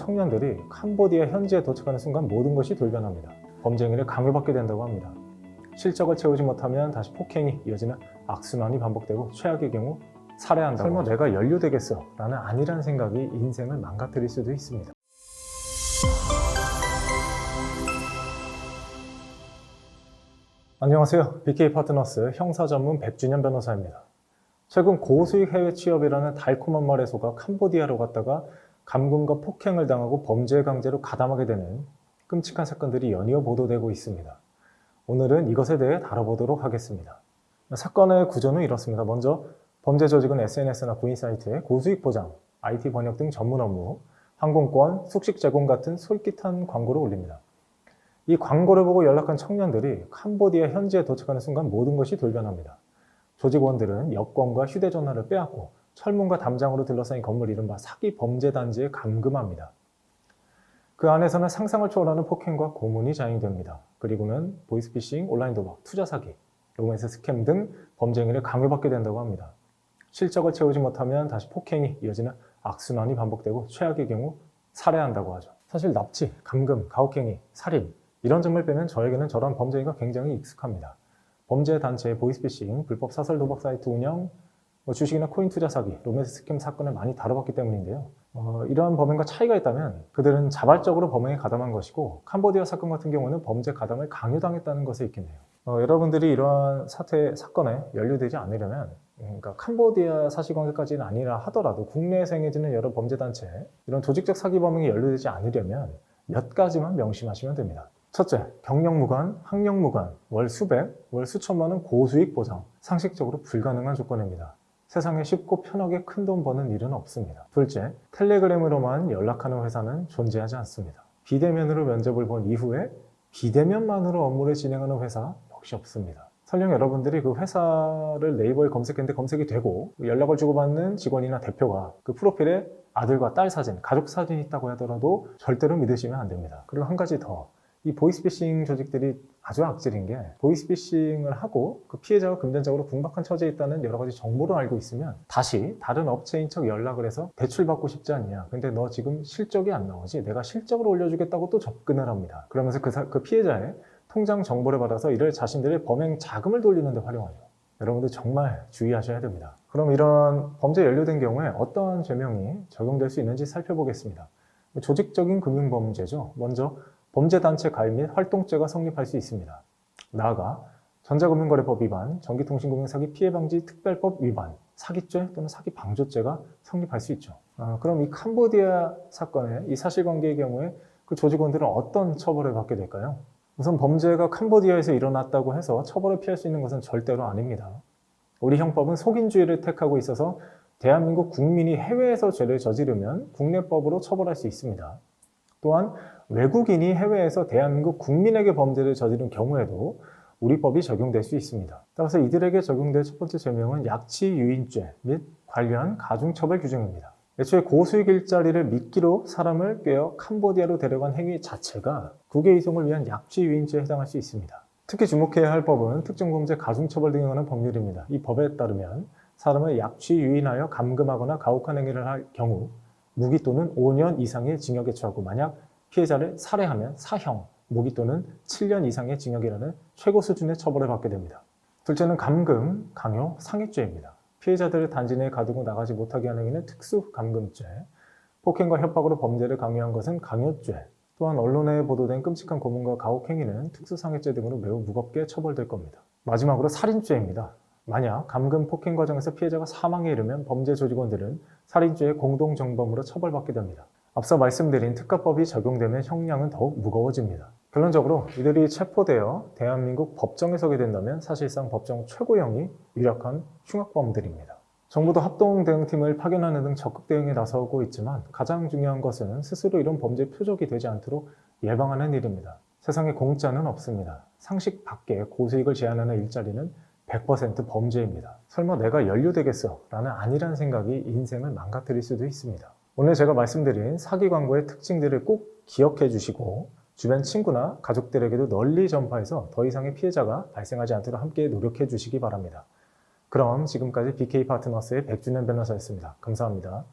청년들이 캄보디아 현지에 도착하는 순간 모든 것이 돌변합니다. 범죄행위를 강요받게 된다고 합니다. 실적을 채우지 못하면 다시 폭행이 이어지는 악순환이 반복되고 최악의 경우 살해한다고 설마 하죠. 내가 연루되겠어? 라는 안일한 생각이 인생을 망가뜨릴 수도 있습니다. 안녕하세요. BK 파트너스 형사전문 100주년 변호사입니다. 최근 고수익 해외 취업이라는 달콤한 말의 소가 캄보디아로 갔다가 감금과 폭행을 당하고 범죄 강제로 가담하게 되는 끔찍한 사건들이 연이어 보도되고 있습니다. 오늘은 이것에 대해 다뤄보도록 하겠습니다. 사건의 구조는 이렇습니다. 먼저 범죄 조직은 SNS나 구인 사이트에 고수익 보장, IT 번역 등 전문 업무, 항공권, 숙식 제공 같은 솔깃한 광고를 올립니다. 이 광고를 보고 연락한 청년들이 캄보디아 현지에 도착하는 순간 모든 것이 돌변합니다. 조직원들은 여권과 휴대전화를 빼앗고 철문과 담장으로 둘러싸인 건물 이른바 사기 범죄 단지에 감금합니다. 그 안에서는 상상을 초월하는 폭행과 고문이 자행됩니다. 그리고는 보이스피싱, 온라인 도박, 투자 사기, 로맨스 스캠 등 범죄 행위를 강요받게 된다고 합니다. 실적을 채우지 못하면 다시 폭행이 이어지는 악순환이 반복되고 최악의 경우 살해한다고 하죠. 사실 납치, 감금, 가혹행위, 살인 이런 점을 빼면 저에게는 저런 범죄 행위가 굉장히 익숙합니다. 범죄 단체의 보이스피싱, 불법 사설 도박 사이트 운영, 주식이나 코인 투자 사기, 로맨스 스캠 사건을 많이 다뤄봤기 때문인데요. 이러한 범행과 차이가 있다면 그들은 자발적으로 범행에 가담한 것이고 캄보디아 사건 같은 경우는 범죄 가담을 강요당했다는 것에 있겠네요. 여러분들이 이러한 사건에 연루되지 않으려면 그러니까 캄보디아 사실관계까지는 아니라 하더라도 국내에서 행해지는 여러 범죄단체 이런 조직적 사기 범행에 연루되지 않으려면 몇 가지만 명심하시면 됩니다. 첫째, 경력 무관, 학력 무관, 월 수백, 월 수천만 원 고수익 보장, 상식적으로 불가능한 조건입니다. 세상에 쉽고 편하게 큰돈 버는 일은 없습니다. 둘째, 텔레그램으로만 연락하는 회사는 존재하지 않습니다. 비대면으로 면접을 본 이후에 비대면만으로 업무를 진행하는 회사 역시 없습니다. 설령 여러분들이 그 회사를 네이버에 검색했는데 검색이 되고 연락을 주고받는 직원이나 대표가 그 프로필에 아들과 딸 사진, 가족 사진이 있다고 하더라도 절대로 믿으시면 안 됩니다. 그리고 한 가지 더. 이 보이스피싱 조직들이 아주 악질인 게 보이스피싱을 하고 그 피해자가 금전적으로 궁박한 처지에 있다는 여러 가지 정보를 알고 있으면 다시 다른 업체인 척 연락을 해서 대출받고 싶지 않냐. 근데 너 지금 실적이 안 나오지? 내가 실적을 올려주겠다고 또 접근을 합니다. 그러면서 그 피해자의 통장 정보를 받아서 이를 자신들의 범행 자금을 돌리는 데 활용하죠. 여러분들 정말 주의하셔야 됩니다. 그럼 이런 범죄에 연루된 경우에 어떠한 죄명이 적용될 수 있는지 살펴보겠습니다. 조직적인 금융범죄죠. 먼저 범죄단체 가입 및 활동죄가 성립할 수 있습니다. 나아가 전자금융거래법 위반, 전기통신공인사기 피해방지 특별법 위반, 사기죄 또는 사기방조죄가 성립할 수 있죠. 그럼 이 캄보디아 사건의 이 사실관계의 경우에 그 조직원들은 어떤 처벌을 받게 될까요? 우선 범죄가 캄보디아에서 일어났다고 해서 처벌을 피할 수 있는 것은 절대로 아닙니다. 우리 형법은 속인주의를 택하고 있어서 대한민국 국민이 해외에서 죄를 저지르면 국내법으로 처벌할 수 있습니다. 또한 외국인이 해외에서 대한민국 국민에게 범죄를 저지른 경우에도 우리 법이 적용될 수 있습니다. 따라서 이들에게 적용될 첫 번째 죄명은 약취유인죄 및 관련 가중처벌 규정입니다. 애초에 고수익 일자리를 미끼로 사람을 꿰어 캄보디아로 데려간 행위 자체가 국외 이송을 위한 약취유인죄에 해당할 수 있습니다. 특히 주목해야 할 법은 특정범죄 가중처벌 등에 관한 법률입니다. 이 법에 따르면 사람을 약취유인하여 감금하거나 가혹한 행위를 할 경우 무기 또는 5년 이상의 징역에 처하고 만약 피해자를 살해하면 사형, 무기 또는 7년 이상의 징역이라는 최고 수준의 처벌을 받게 됩니다. 둘째는 감금, 강요, 상해죄입니다. 피해자들을 단지 내에 가두고 나가지 못하게 하는 행위는 특수감금죄, 폭행과 협박으로 범죄를 강요한 것은 강요죄, 또한 언론에 보도된 끔찍한 고문과 가혹행위는 특수상해죄 등으로 매우 무겁게 처벌될 겁니다. 마지막으로 살인죄입니다. 만약 감금 폭행 과정에서 피해자가 사망에 이르면 범죄 조직원들은 살인죄의 공동정범으로 처벌받게 됩니다. 앞서 말씀드린 특가법이 적용되면 형량은 더욱 무거워집니다. 결론적으로 이들이 체포되어 대한민국 법정에 서게 된다면 사실상 법정 최고형이 유력한 흉악범들입니다. 정부도 합동대응팀을 파견하는 등 적극 대응에 나서고 있지만 가장 중요한 것은 스스로 이런 범죄 표적이 되지 않도록 예방하는 일입니다. 세상에 공짜는 없습니다. 상식 밖에 고수익을 제한하는 일자리는 100% 범죄입니다. 설마 내가 연루되겠어? 라는 안일한 생각이 인생을 망가뜨릴 수도 있습니다. 오늘 제가 말씀드린 사기 광고의 특징들을 꼭 기억해 주시고 주변 친구나 가족들에게도 널리 전파해서 더 이상의 피해자가 발생하지 않도록 함께 노력해 주시기 바랍니다. 그럼 지금까지 BK 파트너스의 100주년 변호사였습니다. 감사합니다.